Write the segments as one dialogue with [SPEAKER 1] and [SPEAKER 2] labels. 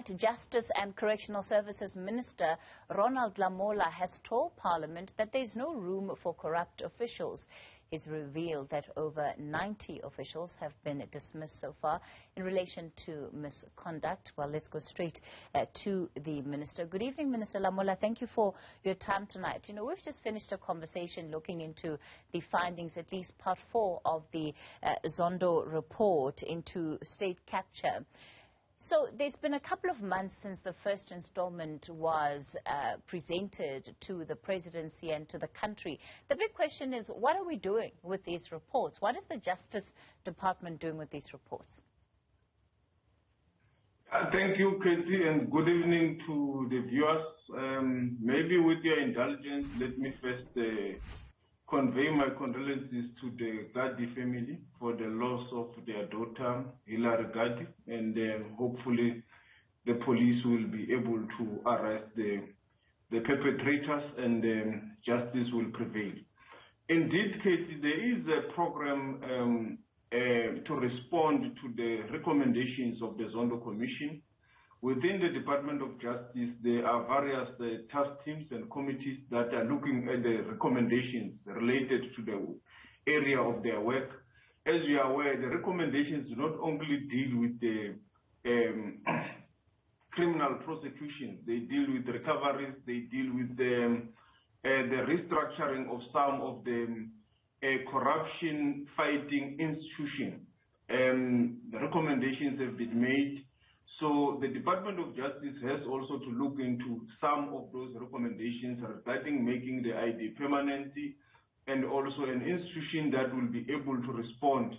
[SPEAKER 1] that Justice and Correctional Services Minister Ronald Lamola has told Parliament that there is no room for corrupt officials. He's revealed that over 90 officials have been dismissed so far in relation to misconduct. Well, let's go straight to the Minister. Good evening, Minister Lamola. Thank you for your time tonight. You know, we've just finished a conversation looking into the findings, at least part 4 of the Zondo report into state capture. So there's been a couple of months since the first installment was presented to the presidency and to the country. The big question is, what are we doing with these reports? What is the Justice Department doing with these reports?
[SPEAKER 2] Thank you, Cathy, and good evening to the viewers. Maybe with your indulgence, let me first convey my condolences to the Gadi family for the loss of their daughter, Hilary Gadi, and hopefully the police will be able to arrest the perpetrators and justice will prevail. Indeed, Katie, there is a program to respond to the recommendations of the Zondo Commission. Within the Department of Justice, there are various task teams and committees that are looking at the recommendations related to the area of their work. As you are aware, the recommendations do not only deal with the criminal prosecution, they deal with recoveries, they deal with the restructuring of some of the corruption-fighting institutions. The recommendations have been made. So the Department of Justice has also to look into some of those recommendations regarding making the ID permanency and also an institution that will be able to respond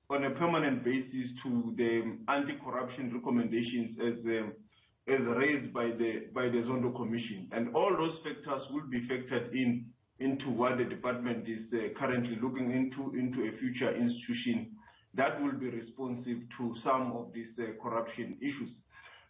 [SPEAKER 2] on a permanent basis to the anti-corruption recommendations as raised by the Zondo Commission. And all those factors will be factored into what the department is currently looking into a future institution that will be responsive to some of these corruption issues.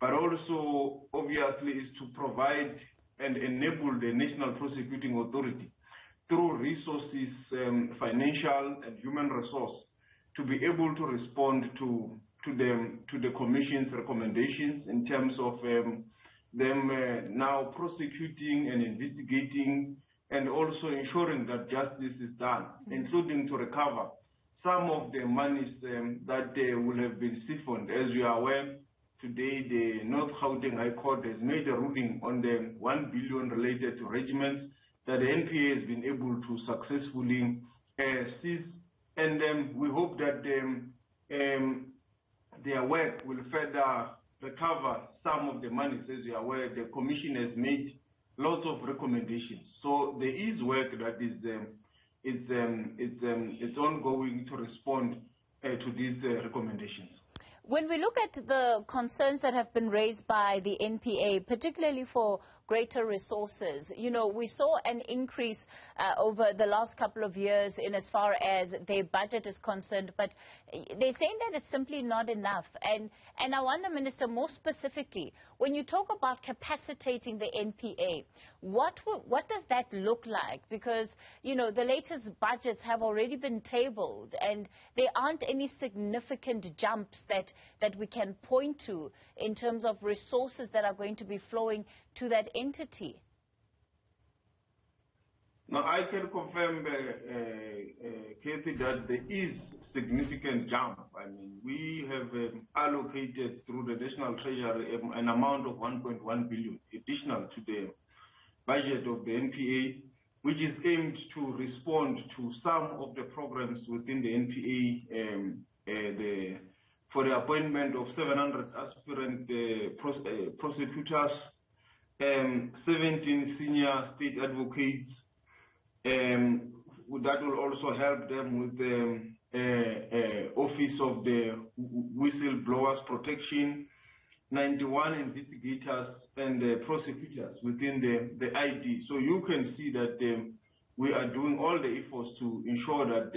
[SPEAKER 2] But also, obviously, is to provide and enable the National Prosecuting Authority through resources, financial and human resource, to be able to respond to the Commission's recommendations in terms of them now prosecuting and investigating and also ensuring that justice is done, including to recover some of the monies that will have been siphoned. As you are aware, today the North Gauteng High Court has made a ruling on the 1 billion related to regiments that the NPA has been able to successfully seize. And we hope that their work will further recover some of the monies. As you are aware, the Commission has made lots of recommendations. So there is work that is it's ongoing to respond to these recommendations.
[SPEAKER 1] When we look at the concerns that have been raised by the NPA, particularly for greater resources, you know, we saw an increase over the last couple of years in as far as their budget is concerned, but they're saying that it's simply not enough. And I wonder, Minister, more specifically, when you talk about capacitating the NPA, what does that look like? Because, you know, the latest budgets have already been tabled and there aren't any significant jumps that we can point to in terms of resources that are going to be flowing to that entity.
[SPEAKER 2] Now, I can confirm, Cathy, that there is significant jump. I mean, we have allocated through the National Treasury an amount of 1.1 billion additional to the budget of the NPA, which is aimed to respond to some of the programs within the NPA, for the appointment of 700 aspirant prosecutors, 17 senior state advocates. That will also help them with the Office of the Whistleblowers Protection, 91 investigators and prosecutors within the ID. So you can see that we are doing all the efforts to ensure that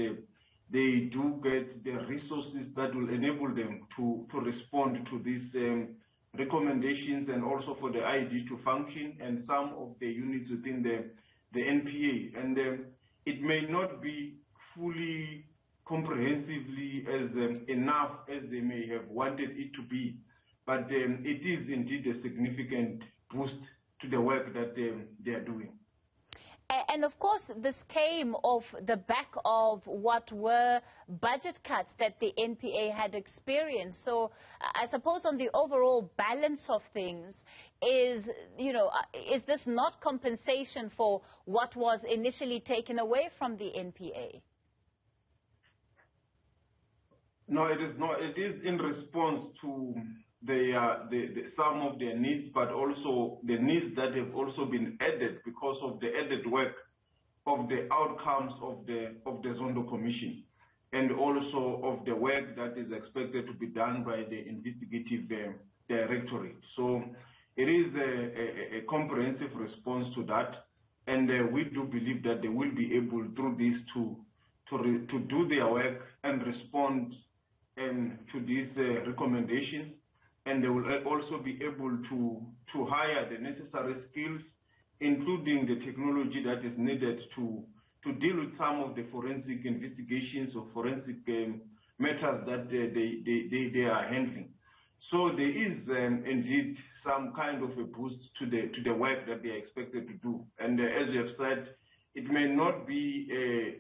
[SPEAKER 2] they do get the resources that will enable them to respond to these recommendations and also for the ID to function and some of the units within the NPA. And it may not be fully comprehensively as enough as they may have wanted it to be. but it is indeed a significant boost to the work that they are doing.
[SPEAKER 1] And of course, this came off the back of what were budget cuts that the NPA had experienced. So I suppose on the overall balance of things, is this not compensation for what was initially taken away from the NPA?
[SPEAKER 2] No, it is not. It is in response to some of their needs, but also the needs that have also been added because of the added work of the outcomes of the Zondo Commission, and also of the work that is expected to be done by the Investigative Directorate. So it is a comprehensive response to that, and we do believe that they will be able through this to do their work and respond to these recommendations. And they will also be able to hire the necessary skills, including the technology that is needed to deal with some of the forensic investigations or forensic matters that they are handling. So there is indeed some kind of a boost to the work that they are expected to do. And as you have said, it may not be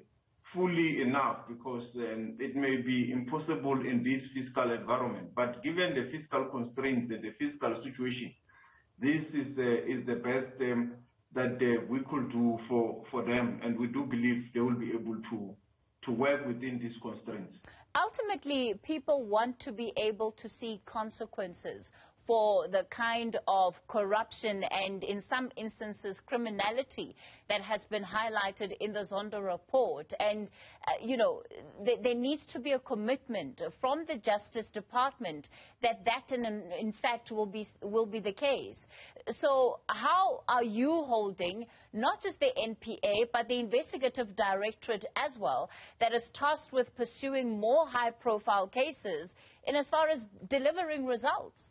[SPEAKER 2] fully enough because it may be impossible in this fiscal environment. But given the fiscal constraints and the fiscal situation, this is the best that we could do for them, and we do believe they will be able to work within these constraints.
[SPEAKER 1] Ultimately, people want to be able to see consequences for the kind of corruption and, in some instances, criminality that has been highlighted in the Zondo report. And, there needs to be a commitment from the Justice Department that in fact, will be the case. So how are you holding not just the NPA, but the Investigative Directorate as well, that is tasked with pursuing more high-profile cases in as far as delivering results?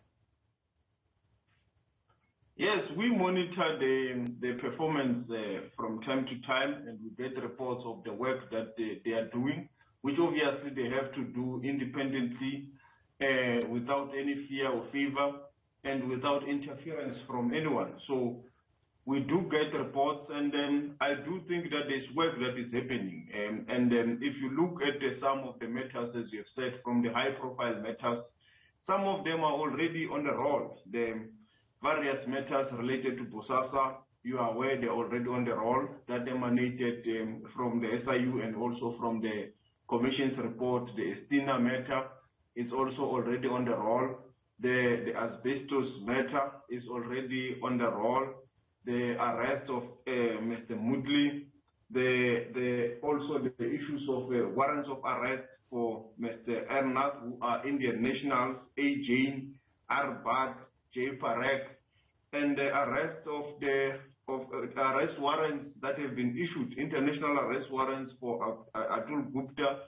[SPEAKER 2] Yes, we monitor the performance from time to time, and we get reports of the work that they are doing, which obviously they have to do independently, without any fear or favor, and without interference from anyone. So we do get reports, and I do think that there's work that is happening. And if you look at some of the matters, as you have said, from the high-profile matters, some of them are already on the roll. The various matters related to Bosasa, you are aware they're already on the roll, that emanated from the SIU and also from the Commission's report. The Estina matter is also already on the roll. The asbestos matter is already on the roll. The arrest of Mr. Mudli, also the issues of warrants of arrest for Mr. Ernath, who are Indian nationals, A. Jain, Arbad, J. Parek, and the arrest of arrest warrants that have been issued, international arrest warrants for Atul Gupta,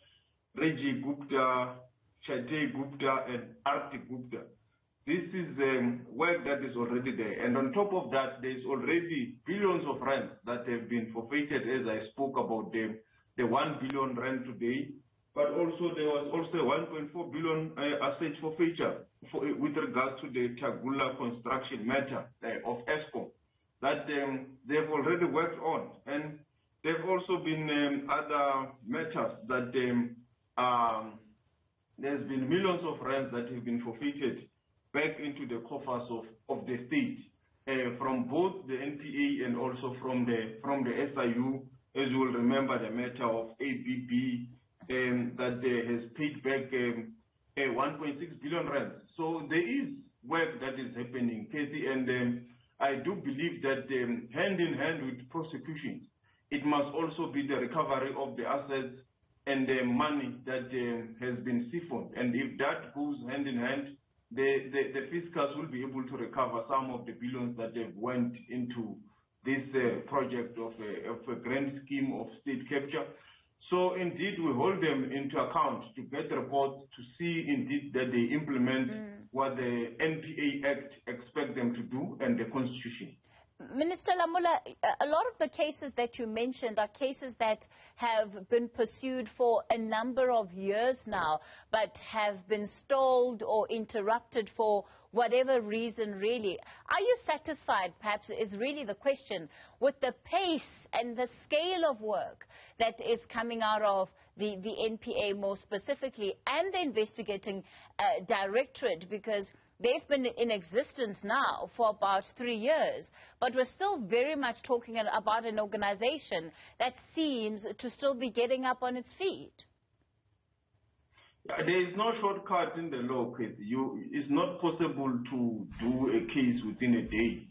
[SPEAKER 2] Reggie Gupta, Chate Gupta, and Arti Gupta. This is work that is already there. And on top of that, there is already billions of rands that have been forfeited, as I spoke about the 1 billion rand today. But also there was also 1.4 billion assets forfeiture with regards to the Tagula construction matter of ESCOM that they've already worked on. And there have also been other matters that there's been millions of rands that have been forfeited back into the coffers of the state, from both the NPA and also from the SIU. As you will remember, the matter of ABB that has paid back 1.6 billion rands. So there is work that is happening, Cathy, and I do believe that hand in hand with prosecution, it must also be the recovery of the assets and the money that has been siphoned. And if that goes hand in hand, the fiscals will be able to recover some of the billions that have went into this project of a grand scheme of state capture. So indeed, we hold them into account to get reports to see indeed that they implement what the NPA Act expects them to do and the Constitution.
[SPEAKER 1] Minister Lamola, a lot of the cases that you mentioned are cases that have been pursued for a number of years now, but have been stalled or interrupted for whatever reason really. Are you satisfied, perhaps, is really the question, with the pace and the scale of work that is coming out of the NPA more specifically, and the investigating directorate, because they've been in existence now for about 3 years, but we're still very much talking about an organization that seems to still be getting up on its feet?
[SPEAKER 2] There is no shortcut in the law, Cathy. It's not possible to do a case within a day.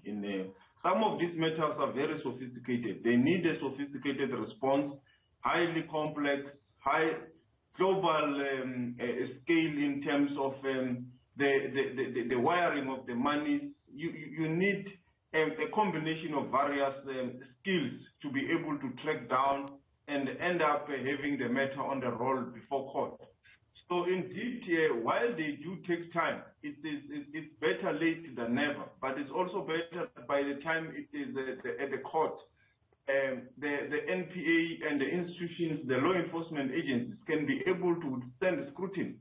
[SPEAKER 2] Some of these matters are very sophisticated. They need a sophisticated response, highly complex, high global scale in terms of the wiring of the money. You need a combination of various skills to be able to track down and end up having the matter on the roll before court. So indeed, while they do take time, it's better late than never, but it's also better by the time it is at the court. The NPA and the institutions, the law enforcement agencies can be able to withstand scrutiny.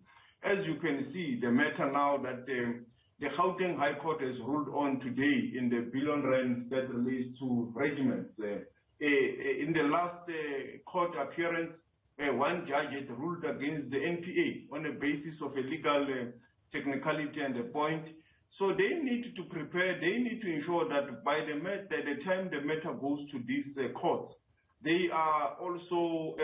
[SPEAKER 2] As you can see, the matter now that the Gauteng High Court has ruled on today in the billion rand that relates to regiments. In the last court appearance, one judge had ruled against the NPA on the basis of a legal technicality and a point. So they need to prepare, they need to ensure that by the time the matter goes to these courts, they are also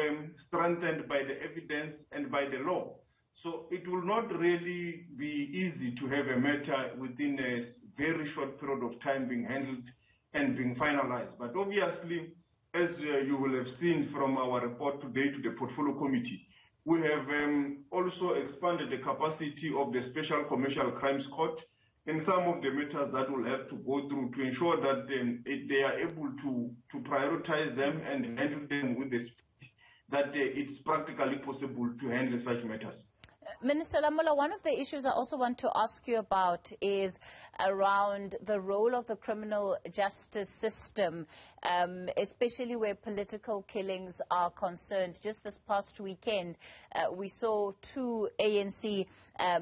[SPEAKER 2] strengthened by the evidence and by the law. So it will not really be easy to have a matter within a very short period of time being handled and being finalized. But obviously, as you will have seen from our report today to the Portfolio Committee, we have also expanded the capacity of the Special Commercial Crimes Court in some of the matters that will have to go through to ensure that they are able to prioritize them and handle them with the speed that it's practically possible to handle such matters.
[SPEAKER 1] Minister Lamola, one of the issues I also want to ask you about is around the role of the criminal justice system, especially where political killings are concerned. Just this past weekend, we saw 2 ANC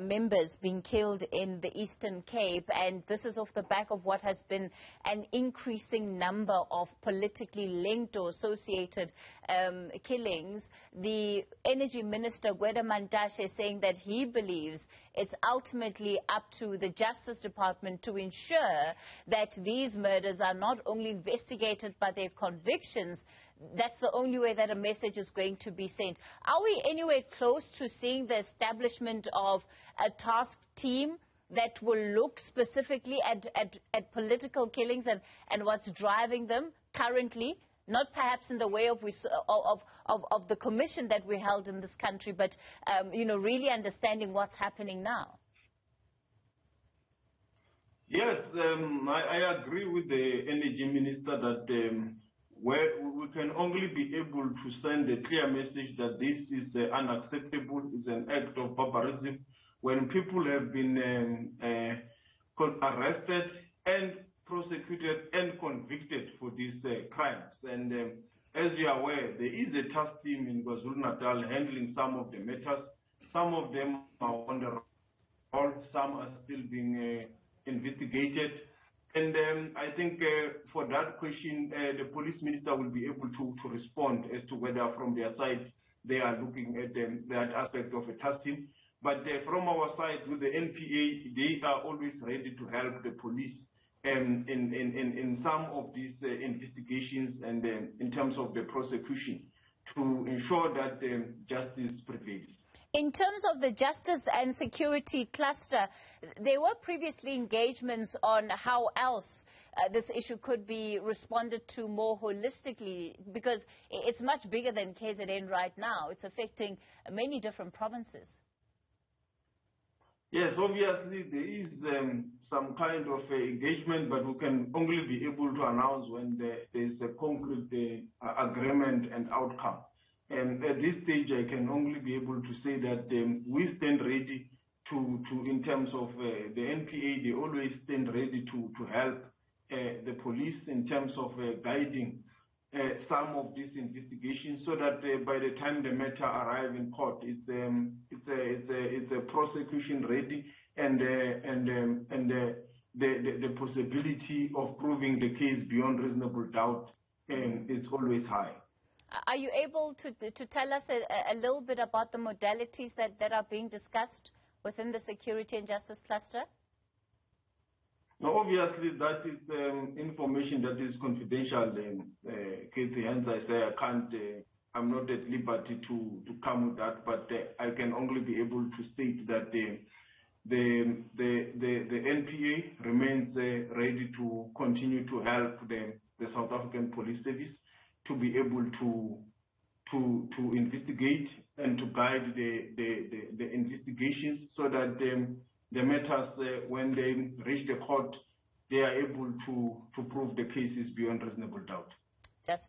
[SPEAKER 1] members being killed in the Eastern Cape, and this is off the back of what has been an increasing number of politically linked or associated killings. The Energy Minister, Gwede Mantashe, is saying that he believes it's ultimately up to the Justice Department to ensure that these murders are not only investigated but their convictions. That's the only way that a message is going to be sent. Are we anywhere close to seeing the establishment of a task team that will look specifically at political killings and what's driving them currently? Not perhaps in the way of the commission that we held in this country, but really understanding what's happening now.
[SPEAKER 2] Yes, I agree with the Energy Minister that we can only be able to send a clear message that this is unacceptable, it's an act of barbarism when people have been arrested and prosecuted and convicted for these crimes. And as you are aware, there is a task team in KwaZulu-Natal handling some of the matters. Some of them are on the roll, some are still being investigated. And I think for that question, the police minister will be able to respond as to whether from their side they are looking at that aspect of a task team. But from our side with the NPA, they are always ready to help the police in some of these investigations and in terms of the prosecution to ensure that justice prevails.
[SPEAKER 1] In terms of the justice and security cluster, there were previously engagements on how else this issue could be responded to more holistically, because it's much bigger than KZN right now. It's affecting many different provinces.
[SPEAKER 2] Yes, obviously there is some kind of engagement, but we can only be able to announce when there is a concrete agreement and outcome. And at this stage, I can only be able to say that we stand ready to in terms of the NPA, they always stand ready to help the police in terms of guiding some of these investigations, so that by the time the matter arrives in court, it's a prosecution ready and the possibility of proving the case beyond reasonable doubt is always high.
[SPEAKER 1] Are you able to tell us a little bit about the modalities that are being discussed within the security and justice cluster?
[SPEAKER 2] Now, obviously, that is information that is confidential, Cathy. Hence, I say I'm not at liberty to come with that, but I can only be able to state that the NPA remains ready to continue to help the South African Police Service to be able to investigate and to guide the investigations, so that the matters, when they reach the court, they are able to prove the cases beyond reasonable doubt.